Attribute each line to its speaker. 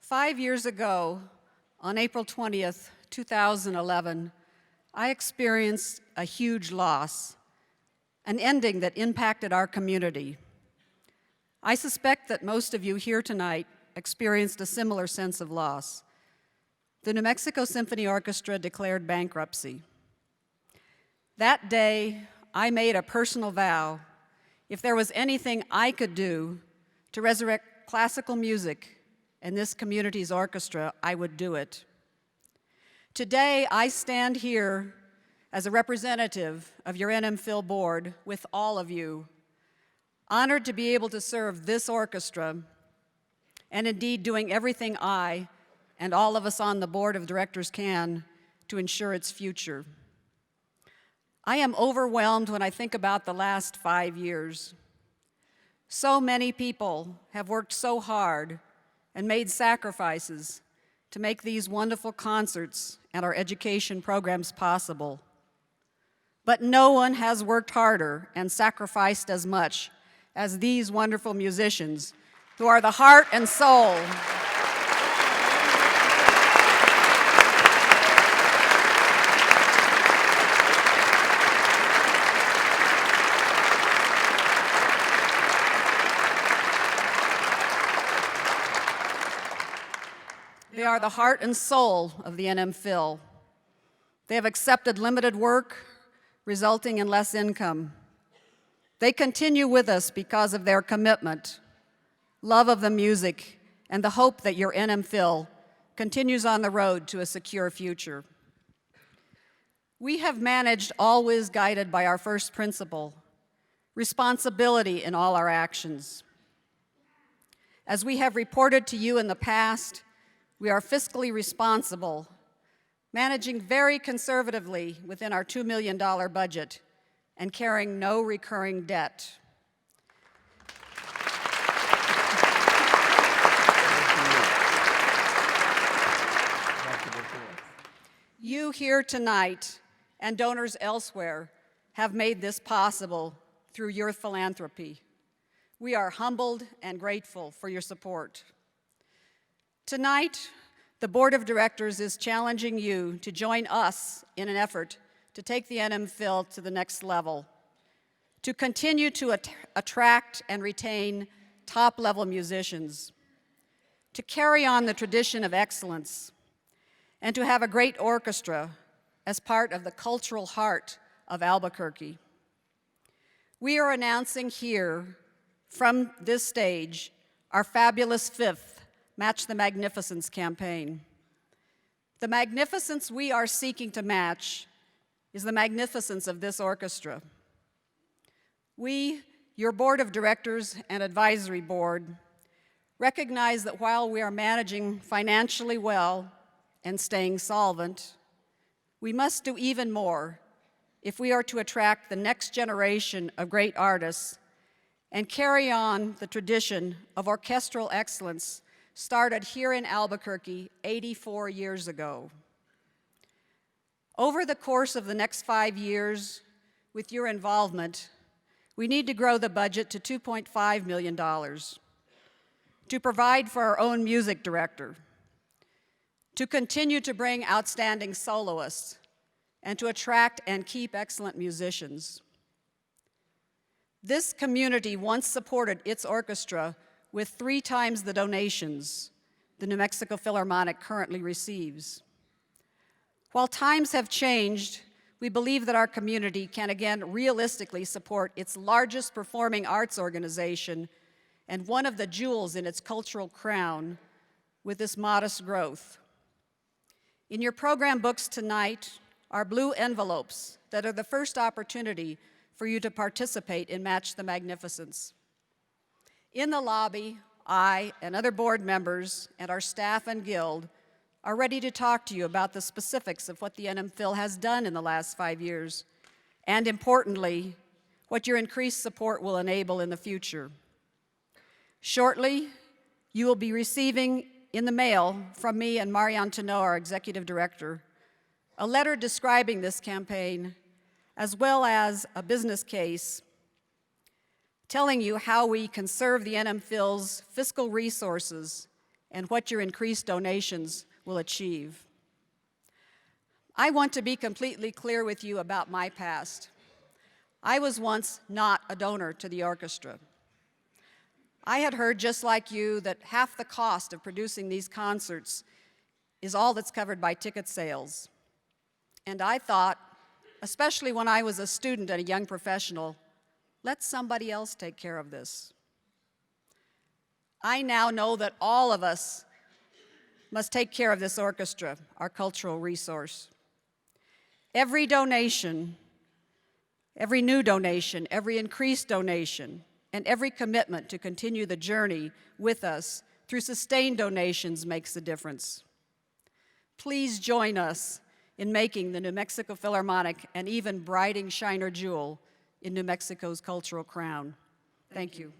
Speaker 1: 5 years ago, on April 20th, 2011, I experienced a huge loss, an ending that impacted our community. I suspect that most of you here tonight experienced a similar sense of loss. The New Mexico Symphony Orchestra declared bankruptcy. That day, I made a personal vow: if there was anything I could do to resurrect classical music in this community's orchestra, I would do it. Today, I stand here as a representative of your NMPhil board with all of you, honored to be able to serve this orchestra, and indeed doing everything I and all of us on the board of directors can to ensure its future. I am overwhelmed when I think about the last 5 years. So many people have worked so hard and made sacrifices to make these wonderful concerts and our education programs possible. But no one has worked harder and sacrificed as much as these wonderful musicians, who are the heart and soul They are the heart and soul of the NMPhil. They have accepted limited work, resulting in less income. They continue with us because of their commitment, love of the music, and the hope that your NMPhil continues on the road to a secure future. We have managed always guided by our first principle: responsibility in all our actions. As we have reported to you in the past, we are fiscally responsible, managing very conservatively within our $2 million budget and carrying no recurring debt. You here tonight and donors elsewhere have made this possible through your philanthropy. We are humbled and grateful for your support. Tonight, the Board of Directors is challenging you to join us in an effort to take the NMPhil to the next level, to continue to attract and retain top-level musicians, to carry on the tradition of excellence, and to have a great orchestra as part of the cultural heart of Albuquerque. We are announcing here, from this stage, our fabulous fifth Match the Magnificence campaign. The magnificence we are seeking to match is the magnificence of this orchestra. We, your board of directors and advisory board, recognize that while we are managing financially well and staying solvent, we must do even more if we are to attract the next generation of great artists and carry on the tradition of orchestral excellence started here in Albuquerque 84 years ago. Over the course of the next 5 years, with your involvement, we need to grow the budget to $2.5 million, to provide for our own music director, to continue to bring outstanding soloists, and to attract and keep excellent musicians. This community once supported its orchestra with 3 times the donations the New Mexico Philharmonic currently receives. While times have changed, we believe that our community can again realistically support its largest performing arts organization and one of the jewels in its cultural crown with this modest growth. In your program books tonight are blue envelopes that are the first opportunity for you to participate in Match the Magnificence. In the lobby, I and other board members and our staff and guild are ready to talk to you about the specifics of what the NMPhil has done in the last 5 years, and importantly, what your increased support will enable in the future. Shortly, you will be receiving in the mail from me and Marianne Tano, our executive director, a letter describing this campaign, as well as a business case telling you how we conserve the NMPhil's fiscal resources and what your increased donations will achieve. I want to be completely clear with you about my past. I was once not a donor to the orchestra. I had heard, just like you, that half the cost of producing these concerts is all that's covered by ticket sales. And I thought, especially when I was a student and a young professional, let somebody else take care of this. I now know that all of us must take care of this orchestra, our cultural resource. Every donation, every new donation, every increased donation, and every commitment to continue the journey with us through sustained donations makes a difference. Please join us in making the New Mexico Philharmonic an even brighter shiner jewel in New Mexico's cultural crown. Thank you.